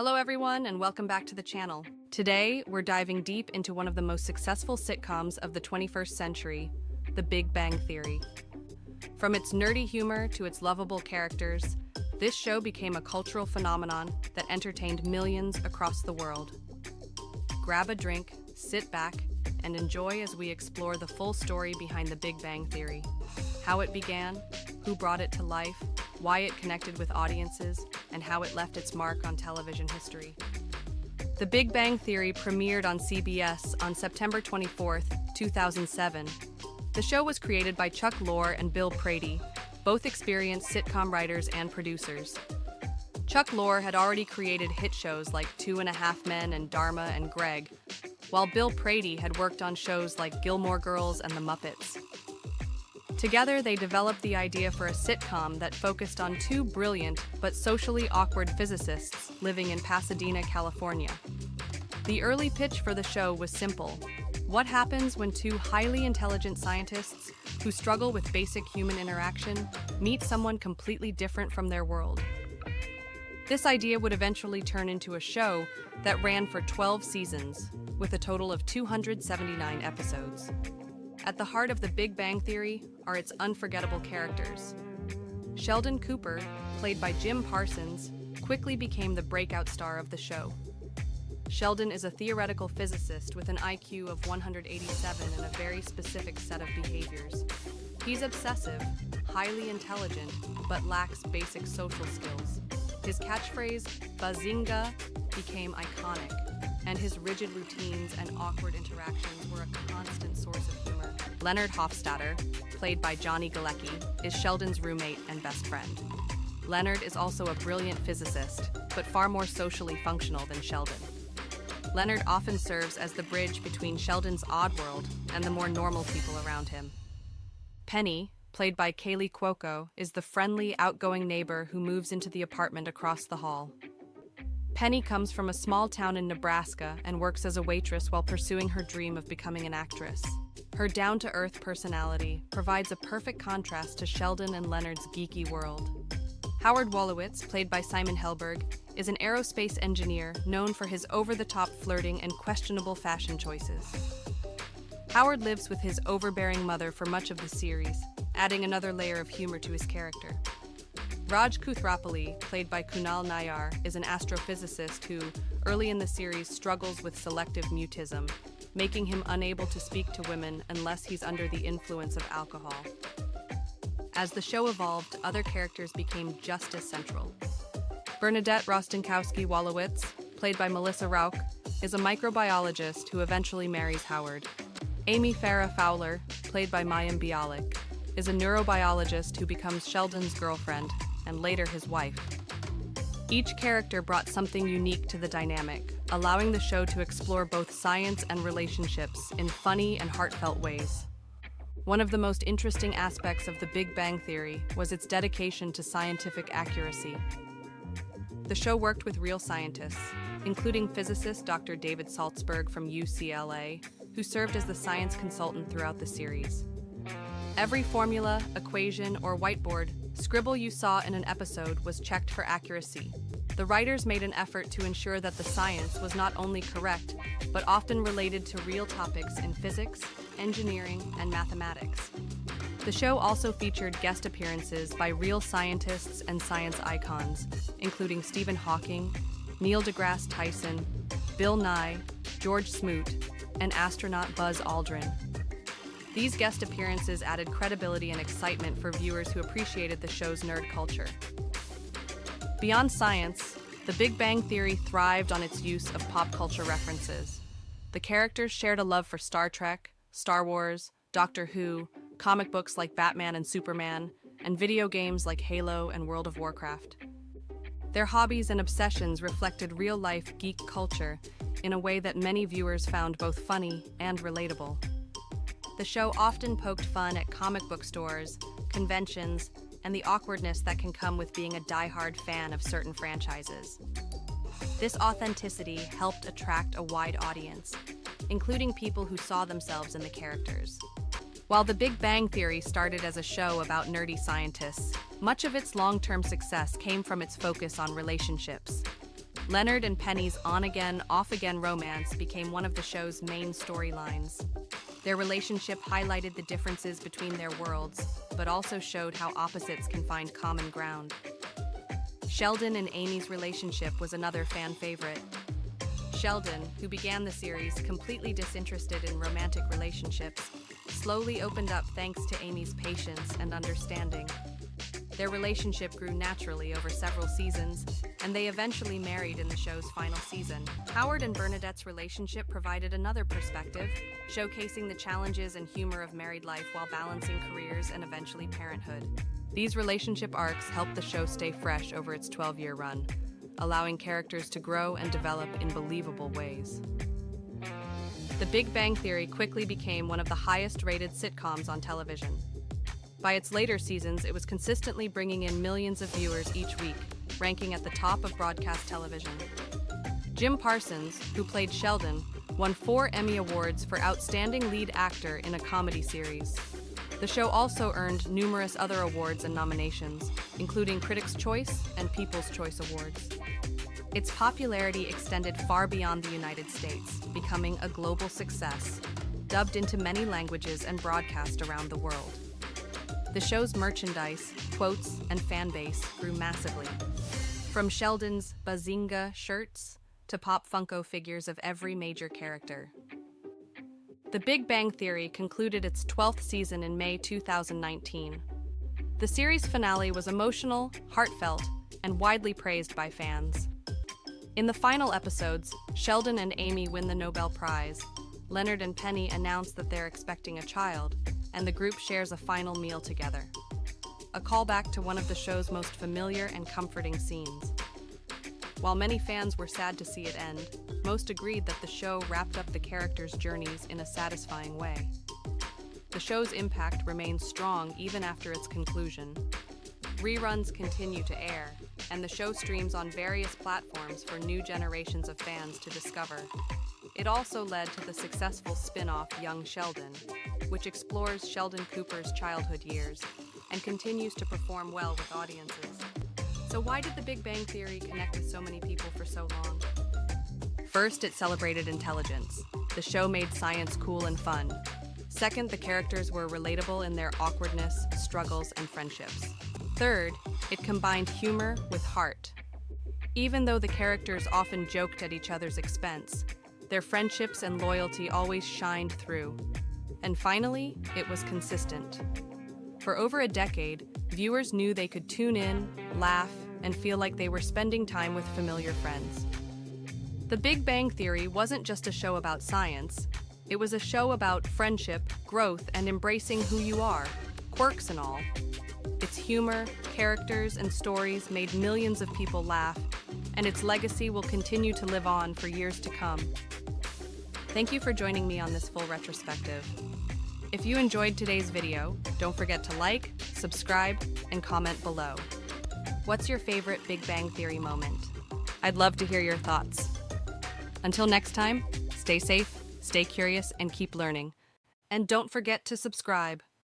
Hello everyone and welcome back to the channel. Today, we're diving deep into one of the most successful sitcoms of the 21st century, The Big Bang Theory. From its nerdy humor to its lovable characters, this show became a cultural phenomenon that entertained millions across the world. Grab a drink, sit back, and enjoy as we explore the full story behind The Big Bang Theory. How it began, who brought it to life, why it connected with audiences, and how it left its mark on television history. The Big Bang Theory premiered on CBS on September 24, 2007. The show was created by Chuck Lorre and Bill Prady, both experienced sitcom writers and producers. Chuck Lorre had already created hit shows like 2.5 Men and Dharma and Greg, while Bill Prady had worked on shows like Gilmore Girls and The Muppets. Together, they developed the idea for a sitcom that focused on two brilliant but socially awkward physicists living in Pasadena, California. The early pitch for the show was simple. What happens when two highly intelligent scientists who struggle with basic human interaction meet someone completely different from their world? This idea would eventually turn into a show that ran for 12 seasons, with a total of 279 episodes. At the heart of The Big Bang Theory are its unforgettable characters. Sheldon Cooper, played by Jim Parsons, quickly became the breakout star of the show. Sheldon is a theoretical physicist with an IQ of 187 and a very specific set of behaviors. He's obsessive, highly intelligent, but lacks basic social skills. His catchphrase, "Bazinga," became iconic, and his rigid routines and awkward interactions were a constant source of humor. Leonard Hofstadter, played by Johnny Galecki, is Sheldon's roommate and best friend. Leonard is also a brilliant physicist, but far more socially functional than Sheldon. Leonard often serves as the bridge between Sheldon's odd world and the more normal people around him. Penny, played by Kaylee Cuoco, is the friendly, outgoing neighbor who moves into the apartment across the hall. Penny comes from a small town in Nebraska and works as a waitress while pursuing her dream of becoming an actress. Her down-to-earth personality provides a perfect contrast to Sheldon and Leonard's geeky world. Howard Wolowitz, played by Simon Helberg, is an aerospace engineer known for his over-the-top flirting and questionable fashion choices. Howard lives with his overbearing mother for much of the series, adding another layer of humor to his character. Raj Koothrappali, played by Kunal Nayyar, is an astrophysicist who, early in the series, struggles with selective mutism, making him unable to speak to women unless he's under the influence of alcohol. As the show evolved, other characters became just as central. Bernadette Rostenkowski-Wolowitz, played by Melissa Rauch, is a microbiologist who eventually marries Howard. Amy Farrah Fowler, played by Mayim Bialik, is a neurobiologist who becomes Sheldon's girlfriend and later his wife. Each character brought something unique to the dynamic, allowing the show to explore both science and relationships in funny and heartfelt ways. One of the most interesting aspects of The Big Bang Theory was its dedication to scientific accuracy. The show worked with real scientists, including physicist Dr. David Saltzberg from UCLA, who served as the science consultant throughout the series. Every formula, equation, or whiteboard scribble you saw in an episode was checked for accuracy. The writers made an effort to ensure that the science was not only correct, but often related to real topics in physics, engineering, and mathematics. The show also featured guest appearances by real scientists and science icons, including Stephen Hawking, Neil deGrasse Tyson, Bill Nye, George Smoot, and astronaut Buzz Aldrin. These guest appearances added credibility and excitement for viewers who appreciated the show's nerd culture. Beyond science, The Big Bang Theory thrived on its use of pop culture references. The characters shared a love for Star Trek, Star Wars, Doctor Who, comic books like Batman and Superman, and video games like Halo and World of Warcraft. Their hobbies and obsessions reflected real-life geek culture in a way that many viewers found both funny and relatable. The show often poked fun at comic book stores, conventions, and the awkwardness that can come with being a die-hard fan of certain franchises. This authenticity helped attract a wide audience, including people who saw themselves in the characters. While The Big Bang Theory started as a show about nerdy scientists, much of its long-term success came from its focus on relationships. Leonard and Penny's on-again, off-again romance became one of the show's main storylines. Their relationship highlighted the differences between their worlds, but also showed how opposites can find common ground. Sheldon and Amy's relationship was another fan favorite. Sheldon, who began the series completely disinterested in romantic relationships, slowly opened up thanks to Amy's patience and understanding. Their relationship grew naturally over several seasons, and they eventually married in the show's final season. Howard and Bernadette's relationship provided another perspective, showcasing the challenges and humor of married life while balancing careers and eventually parenthood. These relationship arcs helped the show stay fresh over its 12-year run, allowing characters to grow and develop in believable ways. The Big Bang Theory quickly became one of the highest-rated sitcoms on television. By its later seasons, it was consistently bringing in millions of viewers each week, ranking at the top of broadcast television. Jim Parsons, who played Sheldon, won 4 Emmy Awards for Outstanding Lead Actor in a Comedy Series. The show also earned numerous other awards and nominations, including Critics' Choice and People's Choice Awards. Its popularity extended far beyond the United States, becoming a global success, dubbed into many languages and broadcast around the world. The show's merchandise, quotes, and fan base grew massively. From Sheldon's Bazinga shirts to pop Funko figures of every major character. The Big Bang Theory concluded its 12th season in May 2019. The series finale was emotional, heartfelt, and widely praised by fans. In the final episodes, Sheldon and Amy win the Nobel Prize. Leonard and Penny announce that they're expecting a child, and the group shares a final meal together. A callback to one of the show's most familiar and comforting scenes. While many fans were sad to see it end, most agreed that the show wrapped up the characters' journeys in a satisfying way. The show's impact remains strong even after its conclusion. Reruns continue to air, and the show streams on various platforms for new generations of fans to discover. It also led to the successful spin-off Young Sheldon, which explores Sheldon Cooper's childhood years and continues to perform well with audiences. So why did The Big Bang Theory connect with so many people for so long? First, it celebrated intelligence. The show made science cool and fun. Second, the characters were relatable in their awkwardness, struggles, and friendships. Third, it combined humor with heart. Even though the characters often joked at each other's expense, their friendships and loyalty always shined through. And finally, it was consistent. For over a decade, viewers knew they could tune in, laugh, and feel like they were spending time with familiar friends. The Big Bang Theory wasn't just a show about science. It was a show about friendship, growth, and embracing who you are, quirks and all. Its humor, characters, and stories made millions of people laugh, and its legacy will continue to live on for years to come. Thank you for joining me on this full retrospective. If you enjoyed today's video, don't forget to like, subscribe, and comment below. What's your favorite Big Bang Theory moment? I'd love to hear your thoughts. Until next time, stay safe, stay curious, and keep learning. And don't forget to subscribe.